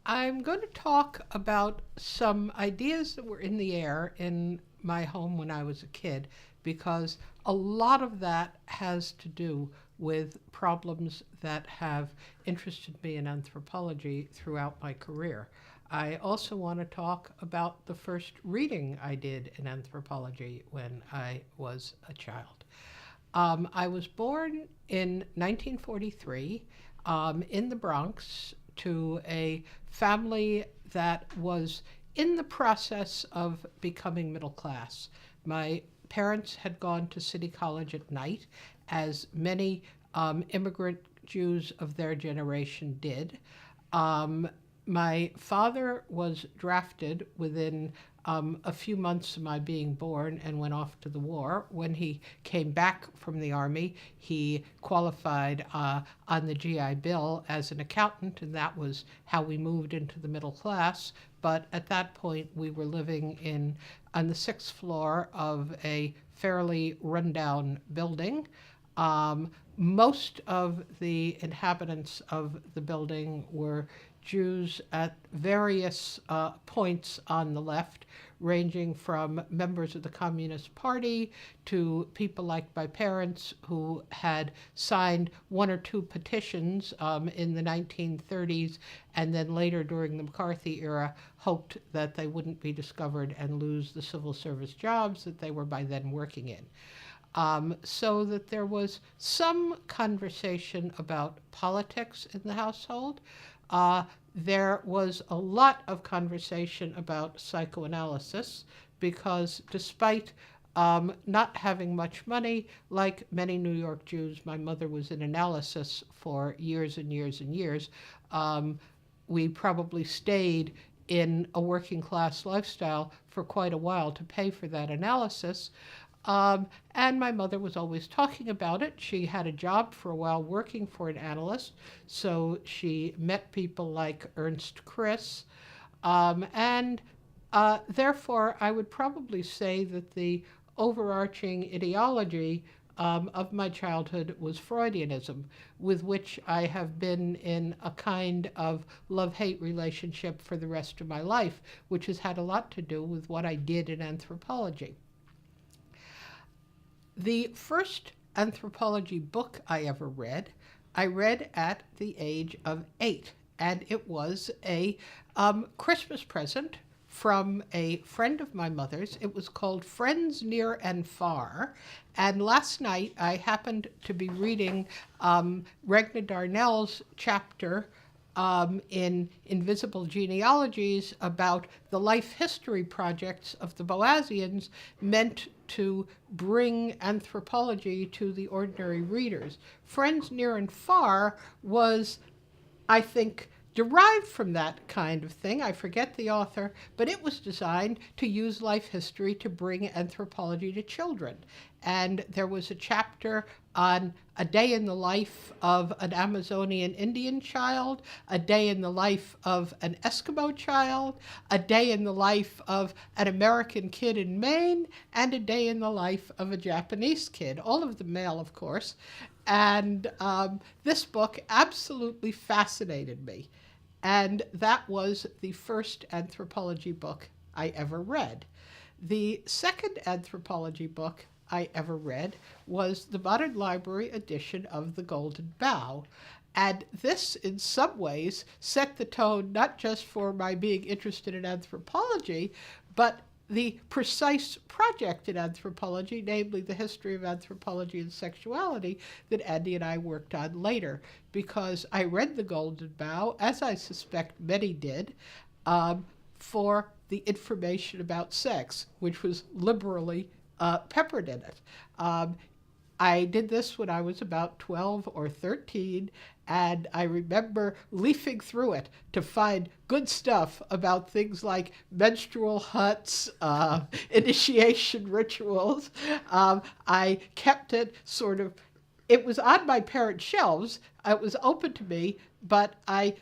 I'm going to talk about some ideas that were in the air in my home when I was a kid, because a lot of that has to do with problems that have interested me in anthropology throughout my career. I also want to talk about the first reading I did in anthropology when I was a child. I was born in 1943 in the Bronx to a family that was in the process of becoming middle class. My parents had gone to City College at night, as many immigrant Jews of their generation did. My father was drafted within a few months of my being born and went off to the war. When he came back from the Army, he qualified on the GI Bill as an accountant, and that was how we moved into the middle class. But at that point, we were living on the 6th floor of a fairly rundown building. Most of the inhabitants of the building were Jews at various points on the left, ranging from members of the Communist Party to people like my parents who had signed one or two petitions in the 1930s, and then later during the McCarthy era hoped that they wouldn't be discovered and lose the civil service jobs that they were by then working in. So that there was some conversation about politics in the household. There was a lot of conversation about psychoanalysis, because despite not having much money, like many New York Jews, my mother was in analysis for years and years and years. We probably stayed in a working class lifestyle for quite a while to pay for that analysis. And my mother was always talking about it. She had a job for a while working for an analyst, so she met people like Ernst Chris. Therefore, I would probably say that the overarching ideology of my childhood was Freudianism, with which I have been in a kind of love-hate relationship for the rest of my life, which has had a lot to do with what I did in anthropology. The first anthropology book I ever read, I read at the age of 8, and it was a Christmas present from a friend of my mother's. It was called Friends Near and Far, and last night I happened to be reading Regna Darnell's chapter in Invisible Genealogies about the life history projects of the Boasians, meant to bring anthropology to the ordinary readers. Friends Near and Far was, I think, derived from that kind of thing. I forget the author, but it was designed to use life history to bring anthropology to children. And there was a chapter on a day in the life of an Amazonian Indian child, a day in the life of an Eskimo child, a day in the life of an American kid in Maine, and a day in the life of a Japanese kid, all of them male, of course. And this book absolutely fascinated me. And that was the first anthropology book I ever read. The second anthropology book I ever read was the Modern Library edition of The Golden Bough. And this, in some ways, set the tone not just for my being interested in anthropology, but the precise project in anthropology, namely the history of anthropology and sexuality, that Andy and I worked on later. Because I read The Golden Bough, as I suspect many did, for the information about sex, which was liberally peppered in it. I did this when I was about 12 or 13, And I remember leafing through it to find good stuff about things like menstrual huts, initiation rituals. I kept it it was on my parents' shelves. It was open to me, but I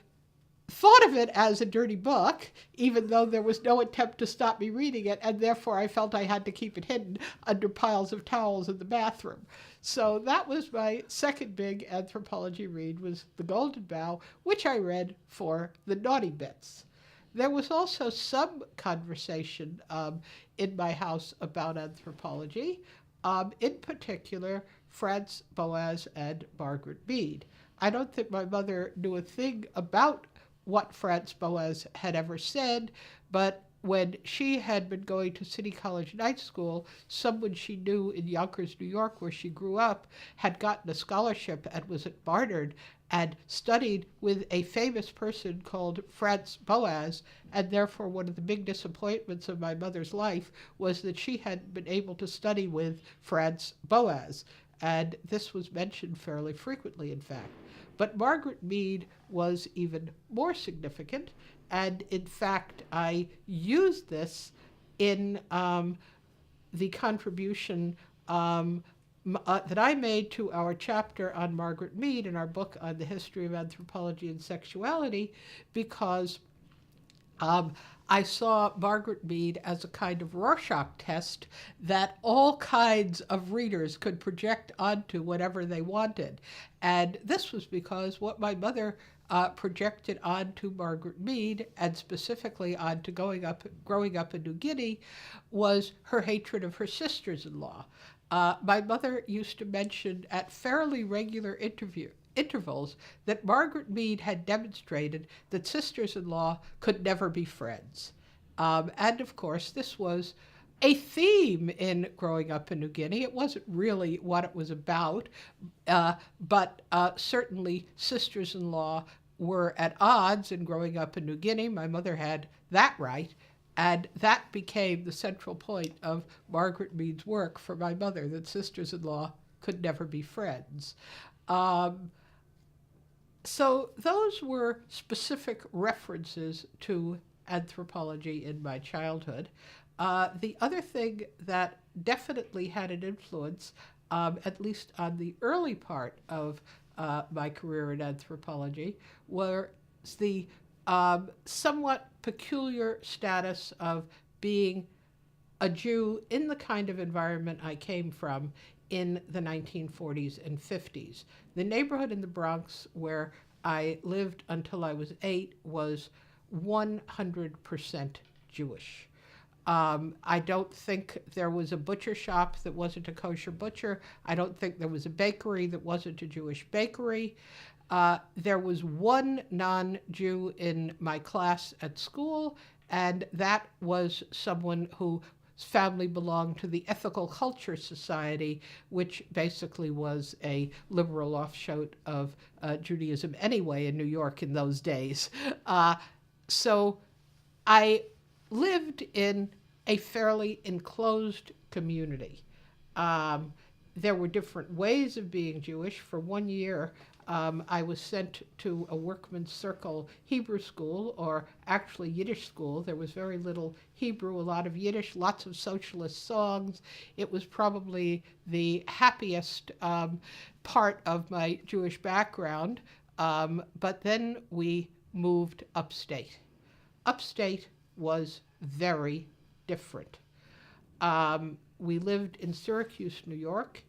thought of it as a dirty book, even though there was no attempt to stop me reading it, and therefore I felt I had to keep it hidden under piles of towels in the bathroom. So that was my second big anthropology read, was The Golden Bough, which I read for the naughty bits. There was also some conversation in my house about anthropology, in particular, Franz Boas and Margaret Mead. I don't think my mother knew a thing about what Franz Boas had ever said, but when she had been going to City College Night School, someone she knew in Yonkers, New York, where she grew up, had gotten a scholarship and was at Barnard and studied with a famous person called Franz Boas, and therefore one of the big disappointments of my mother's life was that she hadn't been able to study with Franz Boas. And this was mentioned fairly frequently, in fact. But Margaret Mead was even more significant, and in fact, I used this in the contribution that I made to our chapter on Margaret Mead in our book on the history of anthropology and sexuality, because I saw Margaret Mead as a kind of Rorschach test that all kinds of readers could project onto whatever they wanted. And this was because what my mother projected onto Margaret Mead, and specifically onto growing up in New Guinea, was her hatred of her sisters-in-law. My mother used to mention at fairly regular intervals that Margaret Mead had demonstrated that sisters-in-law could never be friends. And of course, this was a theme in growing up in New Guinea. It wasn't really what it was about, but certainly sisters-in-law were at odds in growing up in New Guinea. My mother had that right. And that became the central point of Margaret Mead's work for my mother, that sisters-in-law could never be friends. So those were specific references to anthropology in my childhood. The other thing that definitely had an influence, at least on the early part of my career in anthropology, was the somewhat peculiar status of being a Jew in the kind of environment I came from in the 1940s and 50s. The neighborhood in the Bronx where I lived until I was 8 was 100% Jewish. I don't think there was a butcher shop that wasn't a kosher butcher. I don't think there was a bakery that wasn't a Jewish bakery. There was one non-Jew in my class at school, and that was someone whose family belonged to the Ethical Culture Society, which basically was a liberal offshoot of Judaism anyway in New York in those days. So I lived in a fairly enclosed community. There were different ways of being Jewish. For 1 year, I was sent to a workman's circle Hebrew school, or actually Yiddish school. There was very little Hebrew, a lot of Yiddish, lots of socialist songs. It was probably the happiest part of my Jewish background. But then we moved upstate. Upstate was very different. We lived in Syracuse, New York,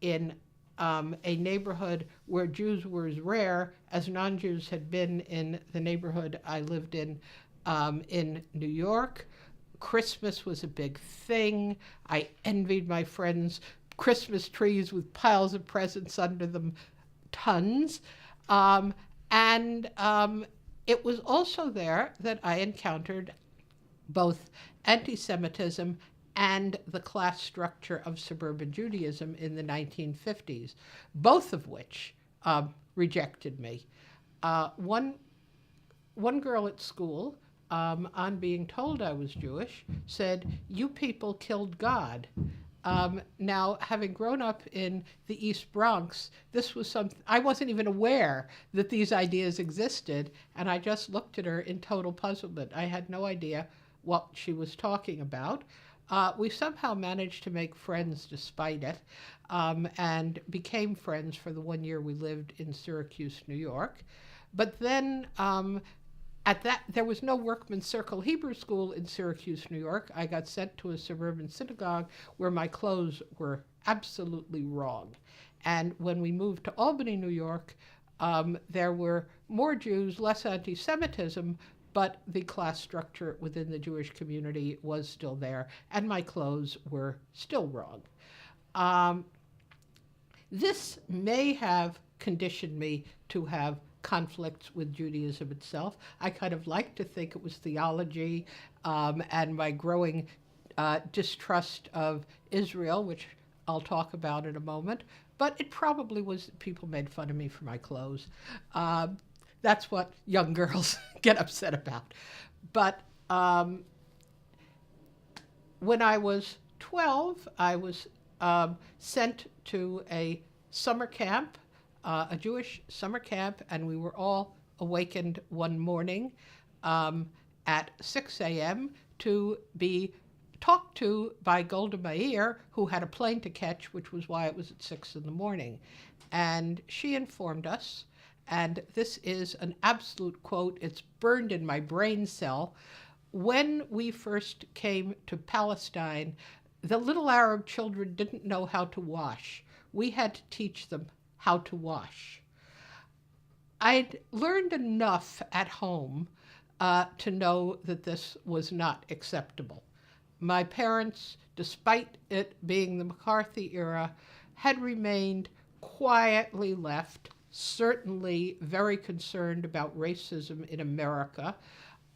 in a neighborhood where Jews were as rare as non-Jews had been in the neighborhood I lived in New York. Christmas was a big thing. I envied my friends' Christmas trees with piles of presents under them, tons. And it was also there that I encountered both anti-Semitism and the class structure of suburban Judaism in the 1950s, both of which rejected me. One girl at school, on being told I was Jewish, said, "You people killed God." Now, having grown up in the East Bronx, this was something, I wasn't even aware that these ideas existed, and I just looked at her in total puzzlement. I had no idea what she was talking about. We somehow managed to make friends despite it, and became friends for the 1 year we lived in Syracuse, New York. But then there was no Workman's Circle Hebrew School in Syracuse, New York. I got sent to a suburban synagogue where my clothes were absolutely wrong. And when we moved to Albany, New York, there were more Jews, less anti-Semitism, but the class structure within the Jewish community was still there, and my clothes were still wrong. This may have conditioned me to have conflicts with Judaism itself. I kind of like to think it was theology and my growing distrust of Israel, which I'll talk about in a moment, but it probably was people made fun of me for my clothes. That's what young girls get upset about. But when I was 12, I was sent to a summer camp, a Jewish summer camp, and we were all awakened one morning at 6 a.m. to be talked to by Golda Meir, who had a plane to catch, which was why it was at 6 in the morning. And she informed us, and this is an absolute quote, it's burned in my brain cell. When we first came to Palestine, the little Arab children didn't know how to wash. We had to teach them how to wash. I'd learned enough at home to know that this was not acceptable. My parents, despite it being the McCarthy era, had remained quietly left, certainly very concerned about racism in America,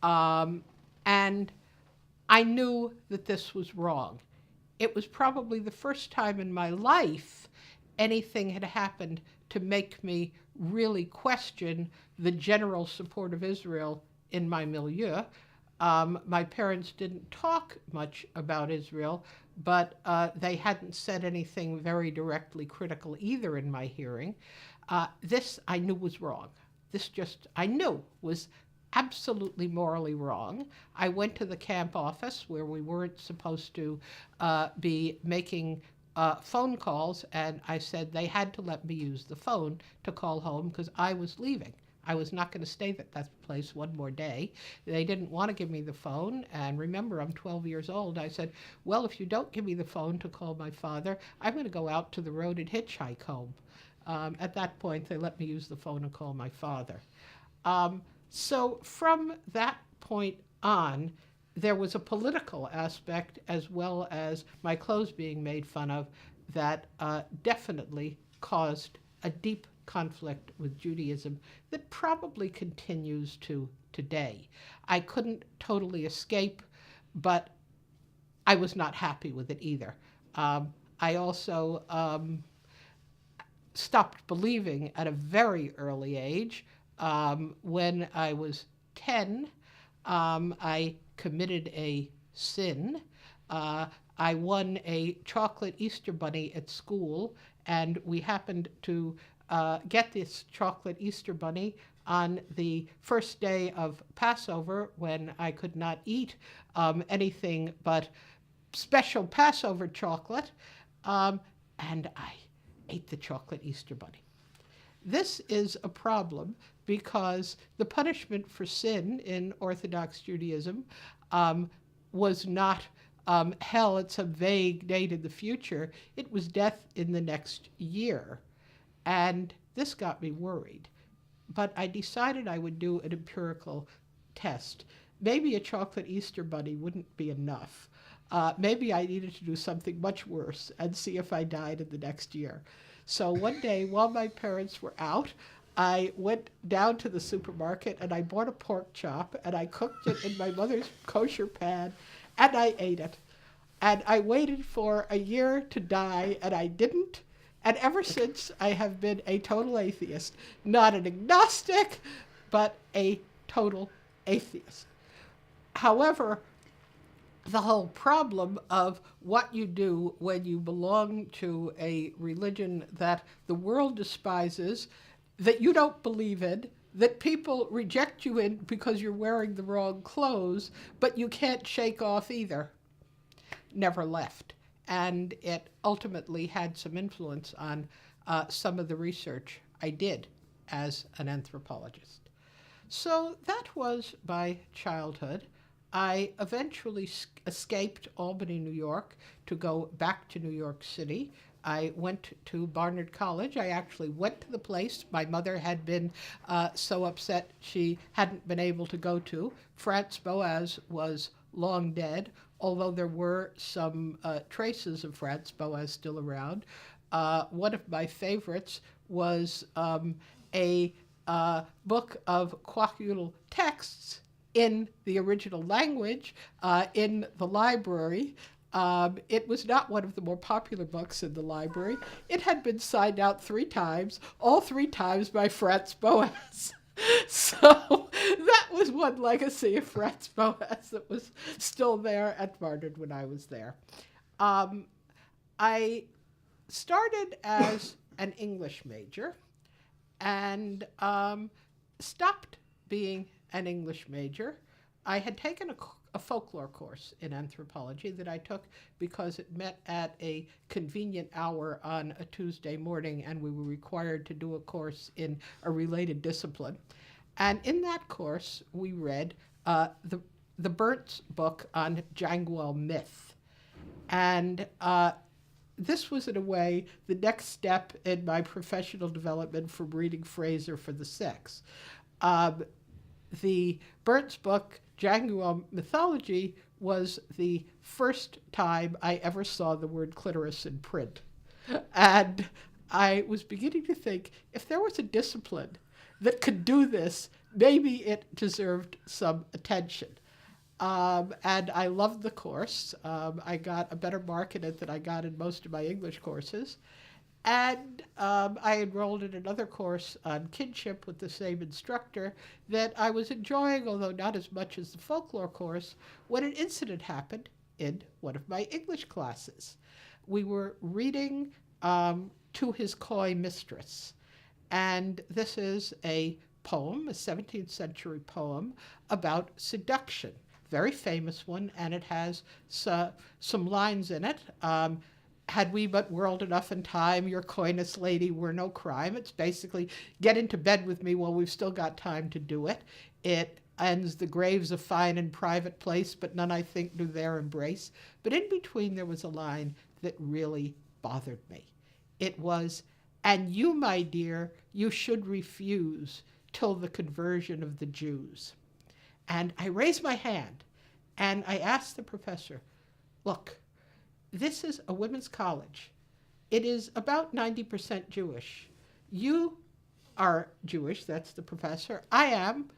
and I knew that this was wrong. It was probably the first time in my life anything had happened to make me really question the general support of Israel in my milieu. My parents didn't talk much about Israel, but they hadn't said anything very directly critical either in my hearing. This I knew was wrong. I knew was absolutely morally wrong. I went to the camp office where we weren't supposed to be making phone calls, and I said they had to let me use the phone to call home because I was leaving. I was not going to stay at that place one more day. They didn't want to give me the phone, and remember, I'm 12 years old. I said, well, if you don't give me the phone to call my father, I'm going to go out to the road and hitchhike home. At that point, they let me use the phone and call my father. So from that point on, there was a political aspect as well as my clothes being made fun of that definitely caused a deep conflict with Judaism that probably continues to today. I couldn't totally escape, but I was not happy with it either. I also stopped believing at a very early age. When I was 10, I committed a sin. I won a chocolate Easter bunny at school, and we happened to get this chocolate Easter bunny on the first day of Passover when I could not eat anything but special Passover chocolate, and I ate the chocolate Easter bunny. This is a problem because the punishment for sin in Orthodox Judaism was not hell at some vague date in the future. It was death in the next year. And this got me worried. But I decided I would do an empirical test. Maybe a chocolate Easter bunny wouldn't be enough. Maybe I needed to do something much worse and see if I died in the next year. So one day, while my parents were out, I went down to the supermarket and I bought a pork chop and I cooked it in my mother's kosher pan and I ate it. And I waited for a year to die and I didn't. And ever since, I have been a total atheist. Not an agnostic, but a total atheist. However, the whole problem of what you do when you belong to a religion that the world despises, that you don't believe in, that people reject you in because you're wearing the wrong clothes, but you can't shake off either, never left. And it ultimately had some influence on some of the research I did as an anthropologist. So that was my childhood. I eventually escaped Albany, New York, to go back to New York City. I went to Barnard College. I actually went to the place my mother had been so upset she hadn't been able to go to. Franz Boas was long dead, although there were some traces of Franz Boas still around. One of my favorites was a book of colloquial texts in the original language in the library. It was not one of the more popular books in the library. It had been signed out 3 times, all 3 times by Franz Boas. So that was one legacy of Franz Boas that was still there at Barnard when I was there. I started as an English major and stopped being an English major. I had taken a folklore course in anthropology that I took because it met at a convenient hour on a Tuesday morning, and we were required to do a course in a related discipline. And in that course, we read the Burnt's book on Janguel myth. And this was, in a way, the next step in my professional development from reading Fraser for the sex. The Burnt's book, Janguel mythology, was the first time I ever saw the word clitoris in print. And I was beginning to think, if there was a discipline that could do this, maybe it deserved some attention. And I loved the course. I got a better mark in it than I got in most of my English courses. And I enrolled in another course on kinship with the same instructor that I was enjoying, although not as much as the folklore course, when an incident happened in one of my English classes. We were reading To His Coy Mistress. And this is a poem, a 17th century poem about seduction. Very famous one, and it has some lines in it. Had we but whirled enough in time, your coyness, lady, were no crime. It's basically, get into bed with me while we've still got time to do it. It ends, the grave's a fine and private place, but none, I think, do their embrace. But in between there was a line that really bothered me. It was, and you, my dear, you should refuse till the conversion of the Jews. And I raised my hand and I asked the professor, look, this is a women's college. It is about 90% Jewish. You are Jewish, that's the professor. I am.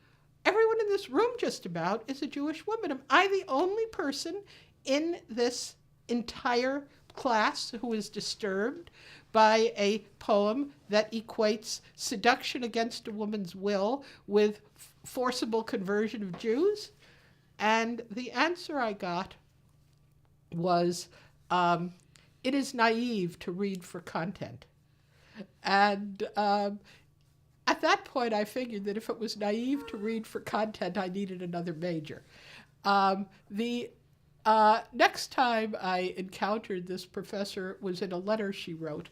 Everyone in this room just about is a Jewish woman. Am I the only person in this entire class who is disturbed by a poem that equates seduction against a woman's will with forcible conversion of Jews? And the answer I got was, it is naive to read for content. And at that point, I figured that if it was naive to read for content, I needed another major. The next time I encountered this professor was in a letter she wrote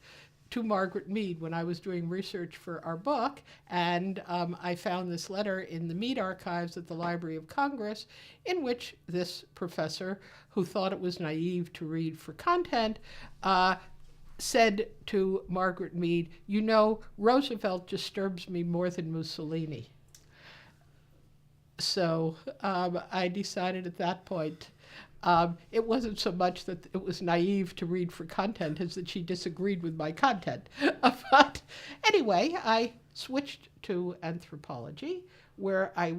to Margaret Mead when I was doing research for our book, and I found this letter in the Mead archives at the Library of Congress in which this professor, who thought it was naive to read for content, said to Margaret Mead, you know, Roosevelt disturbs me more than Mussolini. So I decided at that point it wasn't so much that it was naive to read for content as that she disagreed with my content. But anyway, I switched to anthropology, where I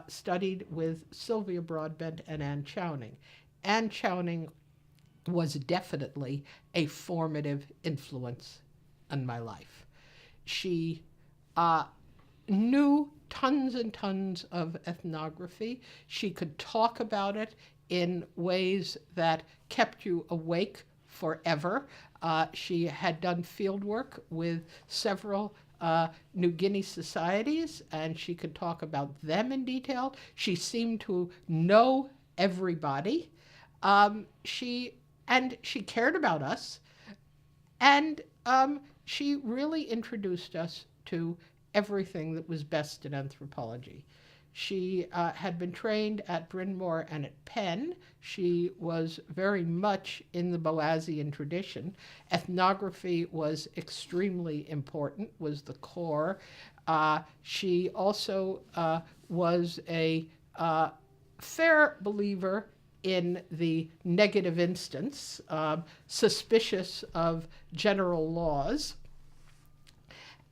studied with Sylvia Broadbent and Anne Chowning. Anne Chowning was definitely a formative influence on my life. She knew tons and tons of ethnography. She could talk about it in ways that kept you awake forever. She had done field work with several New Guinea societies, and she could talk about them in detail. She seemed to know everybody. She cared about us, and she really introduced us to everything that was best in anthropology. She had been trained at Bryn Mawr and at Penn. She was very much in the Boasian tradition. Ethnography was extremely important, was the core. She also was a fair believer in the negative instance, suspicious of general laws,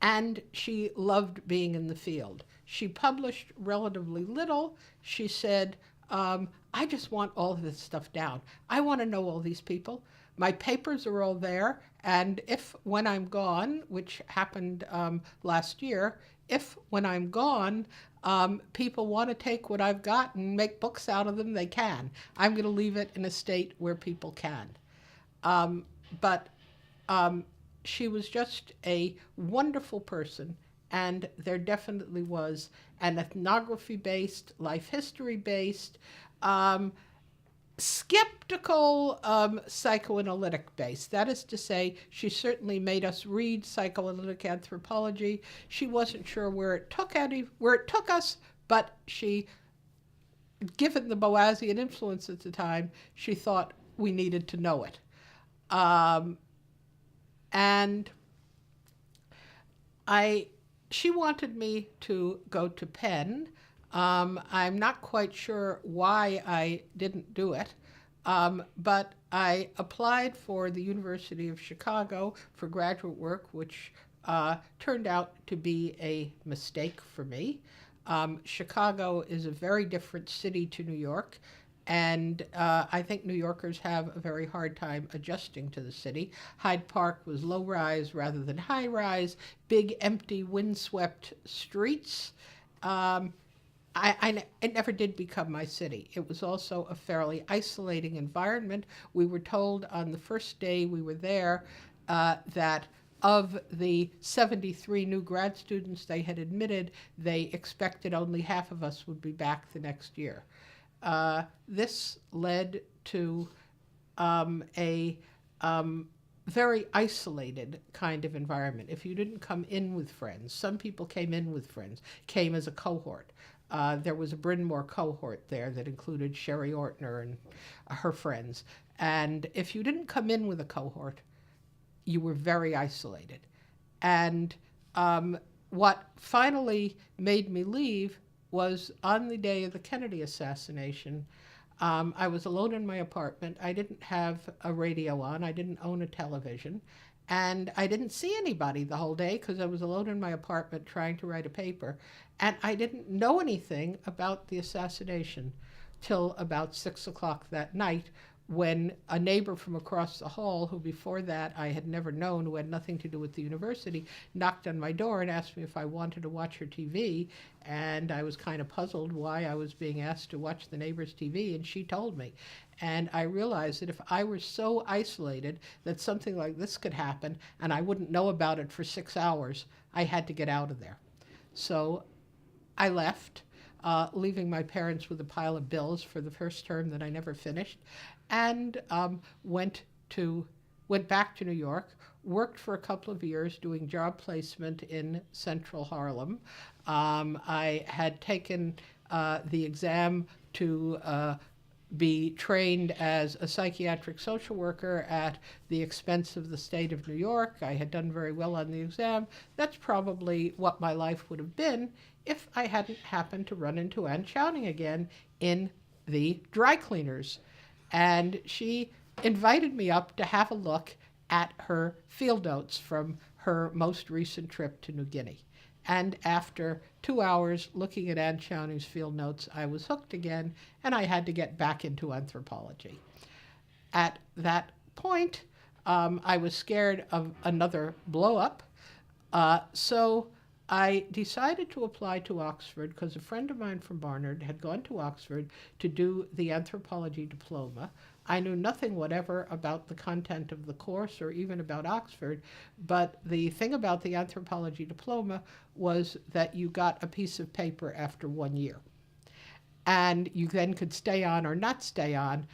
and she loved being in the field. She published relatively little. She said, I just want all of this stuff down. I want to know all these people. My papers are all there, and if when I'm gone, which happened last year, if when I'm gone, people want to take what I've got and make books out of them, they can. I'm going to leave it in a state where people can. But she was just a wonderful person, and there definitely was an ethnography-based, life history-based, skeptical psychoanalytic-based. That is to say, she certainly made us read psychoanalytic anthropology. She wasn't sure where it took us, but she, given the Boasian influence at the time, she thought we needed to know it. And she wanted me to go to Penn. I'm not quite sure why I didn't do it, but I applied for the University of Chicago for graduate work, which turned out to be a mistake for me. Chicago is a very different city to New York, and I think New Yorkers have a very hard time adjusting to the city. Hyde Park was low-rise rather than high-rise, big, empty, windswept streets. It never did become my city. It was also a fairly isolating environment. We were told on the first day we were there that of the 73 new grad students they had admitted, they expected only half of us would be back the next year. This led to a very isolated kind of environment. If you didn't come in with friends, some people came in with friends, came as a cohort. There was a Bryn Mawr cohort there that included Sherry Ortner and her friends. And if you didn't come in with a cohort, you were very isolated. And what finally made me leave was on the day of the Kennedy assassination. I was alone in my apartment. I didn't have a radio on. I didn't own a television. And I didn't see anybody the whole day because I was alone in my apartment trying to write a paper. And I didn't know anything about the assassination till about 6 o'clock that night, when a neighbor from across the hall, who before that I had never known, who had nothing to do with the university, knocked on my door and asked me if I wanted to watch her TV. And I was kind of puzzled why I was being asked to watch the neighbor's TV, and she told me. And I realized that if I were so isolated that something like this could happen and I wouldn't know about it for 6 hours, I had to get out of there. So I left, leaving my parents with a pile of bills for the first term that I never finished, and went back to New York, worked for a couple of years doing job placement in central Harlem. I had taken the exam to be trained as a psychiatric social worker at the expense of the state of New York. I had done very well on the exam. That's probably what my life would have been if I hadn't happened to run into Ann Chowning again in the dry cleaners. And she invited me up to have a look at her field notes from her most recent trip to New Guinea. And after 2 hours looking at Ann Chowning's field notes, I was hooked again, and I had to get back into anthropology. At that point, I was scared of another blow-up, so I decided to apply to Oxford because a friend of mine from Barnard had gone to Oxford to do the anthropology diploma. I knew nothing whatever about the content of the course or even about Oxford, but the thing about the anthropology diploma was that you got a piece of paper after 1 year. And you then could stay on or not stay on.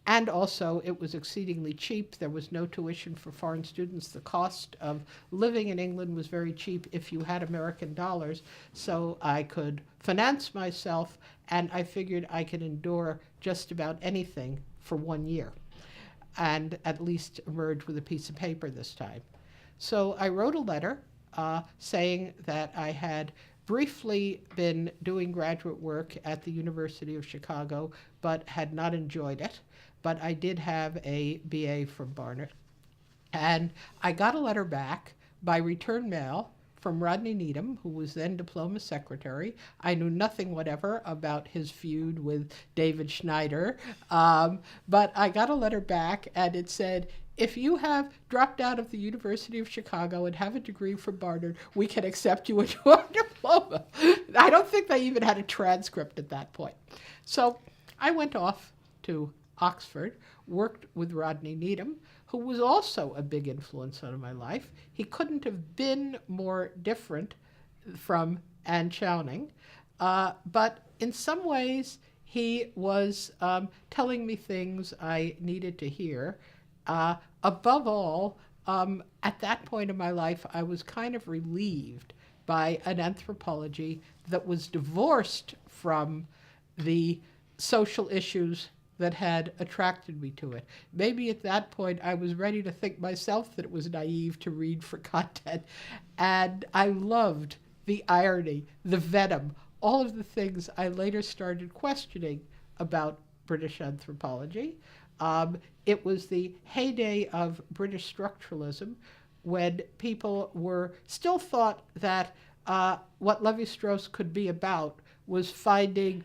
And also, it was exceedingly cheap. There was no tuition for foreign students. The cost of living in England was very cheap if you had American dollars. So I could finance myself, and I figured I could endure just about anything for 1 year and at least emerge with a piece of paper this time. So I wrote a letter saying that I had briefly been doing graduate work at the University of Chicago, but had not enjoyed it. But I did have a BA from Barnard. And I got a letter back by return mail from Rodney Needham, who was then diploma secretary. I knew nothing whatever about his feud with David Schneider, but I got a letter back and it said, if you have dropped out of the University of Chicago and have a degree from Barnard, we can accept you into our diploma. I don't think they even had a transcript at that point. So I went off to Oxford, worked with Rodney Needham, who was also a big influence on my life. He couldn't have been more different from Anne Chowning, but in some ways he was telling me things I needed to hear. Above all, at that point in my life, I was kind of relieved by an anthropology that was divorced from the social issues that had attracted me to it. Maybe at that point I was ready to think myself that it was naive to read for content. And I loved the irony, the venom, all of the things I later started questioning about British anthropology. It was the heyday of British structuralism when people still thought that what Lévi-Strauss could be about was finding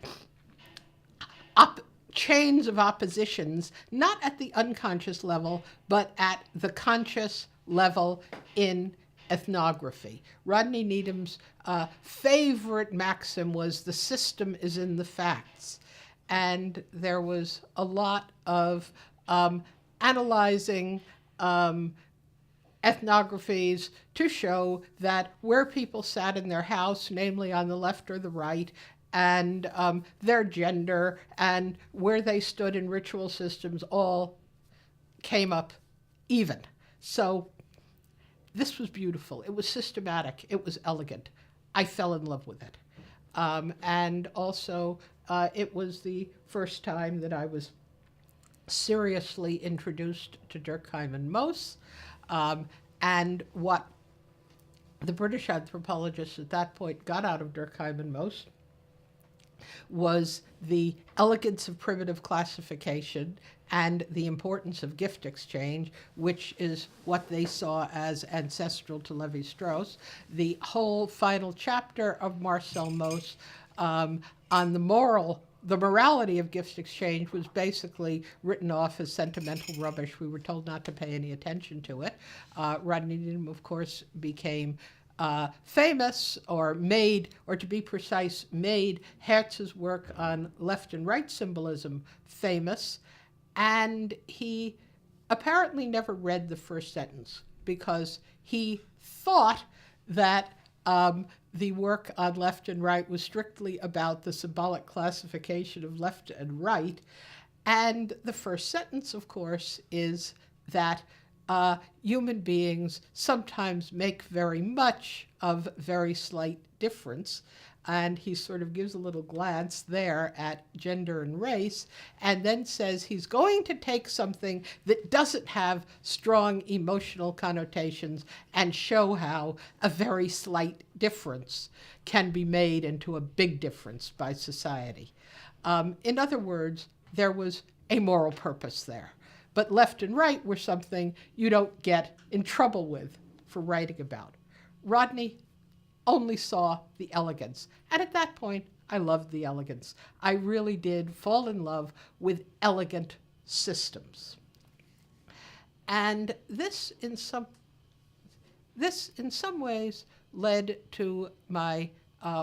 chains of oppositions, not at the unconscious level, but at the conscious level in ethnography. Rodney Needham's favorite maxim was, the system is in the facts. And there was a lot of analyzing ethnographies to show that where people sat in their house, namely on the left or the right, and their gender and where they stood in ritual systems all came up even. So this was beautiful. It was systematic. It was elegant. I fell in love with it. And also, it was the first time that I was seriously introduced to Durkheim and Mose, and what the British anthropologists at that point got out of Durkheim and Mose was the elegance of primitive classification and the importance of gift exchange, which is what they saw as ancestral to Lévi-Strauss. The whole final chapter of Marcel Mauss on the morality of gift exchange was basically written off as sentimental rubbish. We were told not to pay any attention to it. Rodney Needham, of course, became famous, or to be precise, made Hertz's work on left and right symbolism famous, and he apparently never read the first sentence because he thought that the work on left and right was strictly about the symbolic classification of left and right, and the first sentence, of course, is that human beings sometimes make very much of very slight difference. And he sort of gives a little glance there at gender and race, and then says he's going to take something that doesn't have strong emotional connotations and show how a very slight difference can be made into a big difference by society. In other words, there was a moral purpose there. But left and right were something you don't get in trouble with for writing about. Rodney only saw the elegance. And at that point, I loved the elegance. I really did fall in love with elegant systems. And this in some ways led to my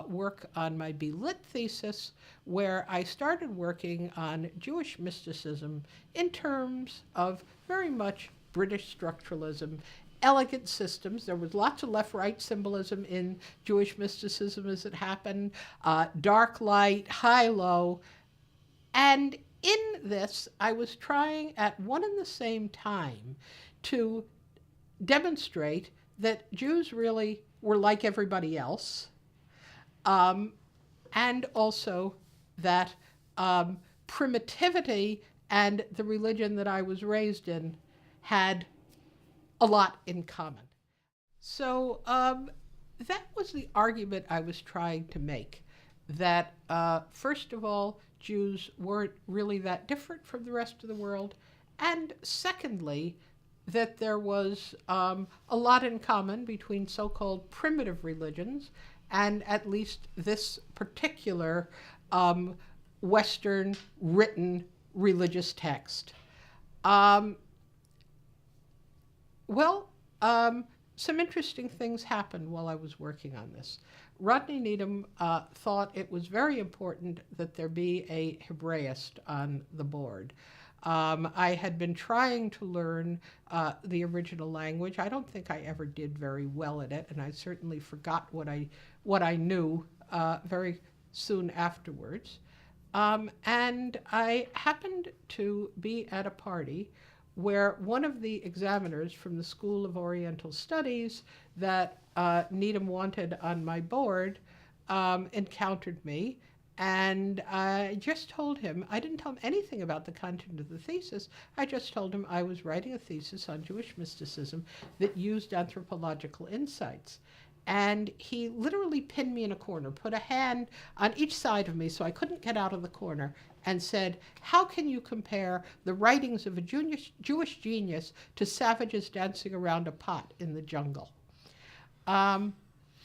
work on my B.Lit thesis, where I started working on Jewish mysticism in terms of very much British structuralism, elegant systems. There was lots of left-right symbolism in Jewish mysticism as it happened, dark, light, high, low. And in this, I was trying at one and the same time to demonstrate that Jews really were like everybody else, and also that primitivity and the religion that I was raised in had a lot in common. So that was the argument I was trying to make, that first of all, Jews weren't really that different from the rest of the world, and secondly, that there was a lot in common between so-called primitive religions and at least this particular Western written religious text. Some interesting things happened while I was working on this. Rodney Needham thought it was very important that there be a Hebraist on the board. I had been trying to learn the original language. I don't think I ever did very well at it, and I certainly forgot what I knew very soon afterwards. And I happened to be at a party where one of the examiners from the School of Oriental Studies that Needham wanted on my board encountered me. And I just told him, I didn't tell him anything about the content of the thesis. I just told him I was writing a thesis on Jewish mysticism that used anthropological insights. And he literally pinned me in a corner, put a hand on each side of me so I couldn't get out of the corner, and said, how can you compare the writings of a Jewish genius to savages dancing around a pot in the jungle?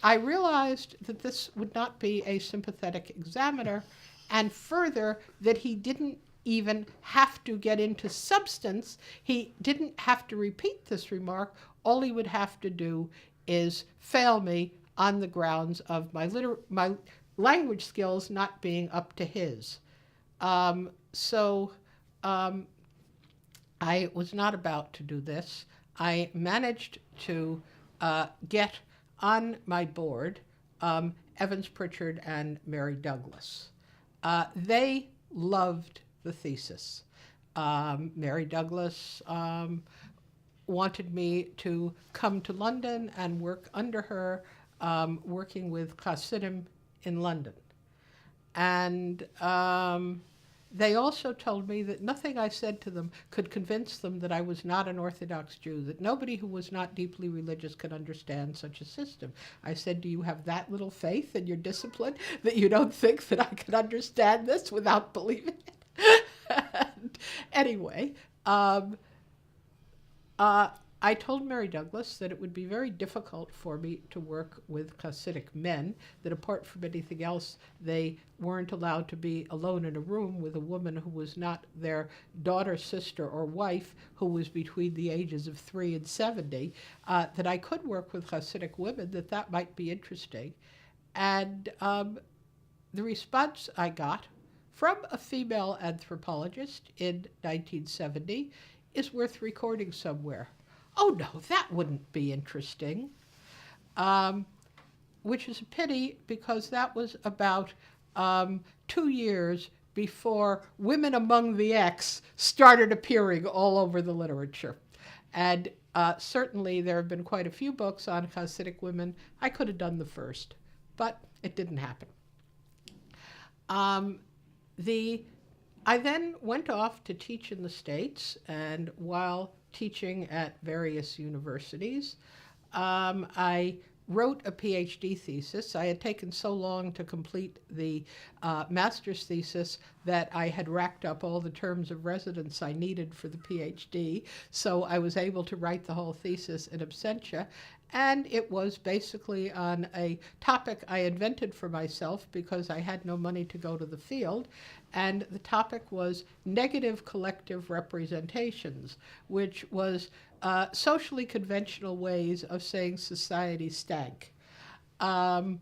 I realized that this would not be a sympathetic examiner, and further, that he didn't even have to get into substance. He didn't have to repeat this remark. All he would have to do is fail me on the grounds of my language skills not being up to his. I was not about to do this. I managed to get on my board Evans-Pritchard and Mary Douglas. They loved the thesis. Mary Douglas wanted me to come to London and work under her, working with Hasidim in London. And they also told me that nothing I said to them could convince them that I was not an Orthodox Jew, that nobody who was not deeply religious could understand such a system. I said, do you have that little faith in your discipline that you don't think that I could understand this without believing it? And anyway, I told Mary Douglas that it would be very difficult for me to work with Hasidic men, that apart from anything else, they weren't allowed to be alone in a room with a woman who was not their daughter, sister, or wife, who was between the ages of 3 and 70, that I could work with Hasidic women, that might be interesting. And the response I got from a female anthropologist in 1970 is worth recording somewhere. Oh no, that wouldn't be interesting. Which is a pity, because that was about 2 years before Women Among the X started appearing all over the literature. And certainly there have been quite a few books on Hasidic women. I could have done the first, but it didn't happen. I then went off to teach in the States, and while teaching at various universities, I wrote a PhD thesis. I had taken so long to complete the master's thesis that I had racked up all the terms of residence I needed for the PhD, so I was able to write the whole thesis in absentia. And it was basically on a topic I invented for myself because I had no money to go to the field. And the topic was negative collective representations, which was socially conventional ways of saying society stank. Um,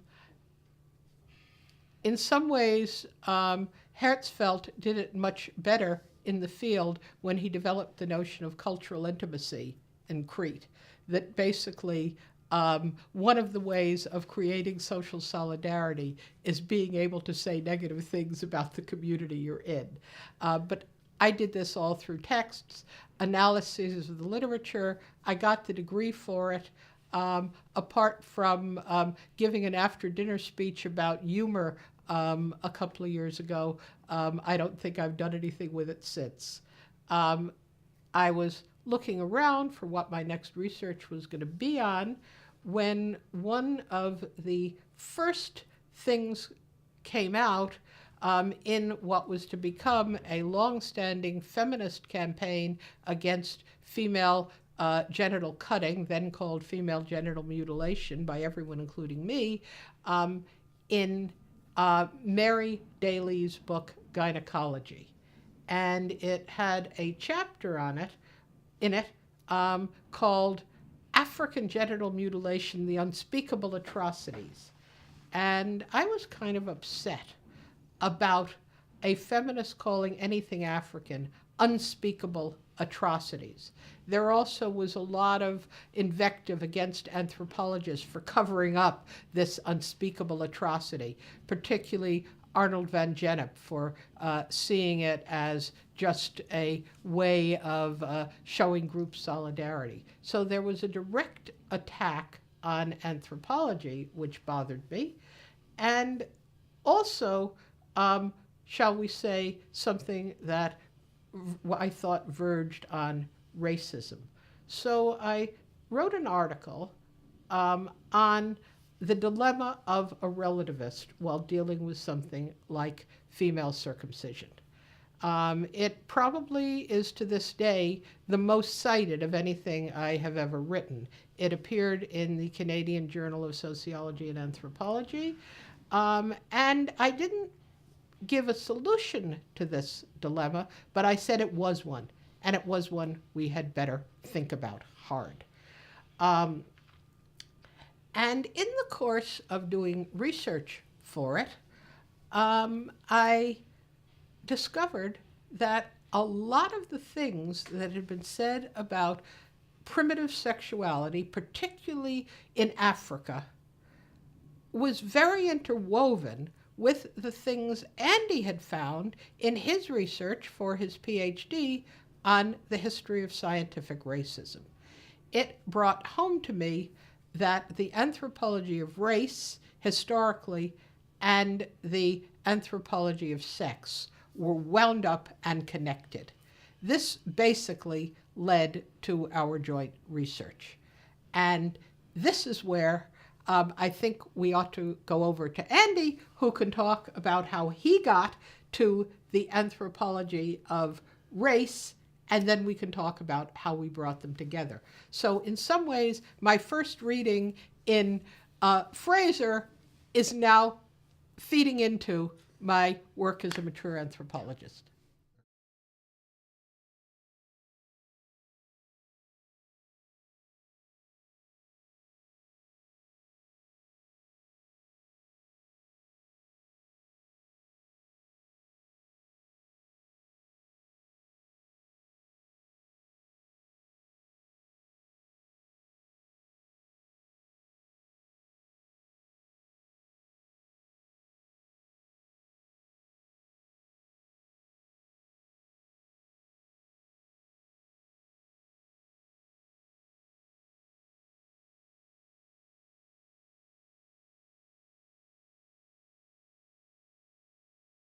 in some ways, Herzfeld did it much better in the field when he developed the notion of cultural intimacy in Crete, that basically one of the ways of creating social solidarity is being able to say negative things about the community you're in. But I did this all through texts, analyses of the literature. I got the degree for it. Apart from giving an after-dinner speech about humor a couple of years ago, I don't think I've done anything with it since. I was looking around for what my next research was going to be on when one of the first things came out in what was to become a long-standing feminist campaign against female genital cutting, then called female genital mutilation by everyone, including me, in Mary Daly's book, Gynecology. And it had a chapter in it called African Genital Mutilation, the Unspeakable Atrocities. And I was kind of upset about a feminist calling anything African unspeakable atrocities. There also was a lot of invective against anthropologists for covering up this unspeakable atrocity, particularly Arnold van Gennep for seeing it as just a way of showing group solidarity. So there was a direct attack on anthropology, which bothered me, and also, shall we say, something that I thought verged on racism. So I wrote an article on the dilemma of a relativist while dealing with something like female circumcision. It probably is to this day the most cited of anything I have ever written. It appeared in the Canadian Journal of Sociology and Anthropology, and I didn't give a solution to this dilemma, but I said it was one, and it was one we had better think about hard. And in the course of doing research for it, I discovered that a lot of the things that had been said about primitive sexuality, particularly in Africa, was very interwoven with the things Andy had found in his research for his PhD on the history of scientific racism. It brought home to me that the anthropology of race, historically, and the anthropology of sex were wound up and connected. This basically led to our joint research. And this is where I think we ought to go over to Andy, who can talk about how he got to the anthropology of race, and then we can talk about how we brought them together. So in some ways, my first reading in Fraser is now feeding into my work as a mature anthropologist.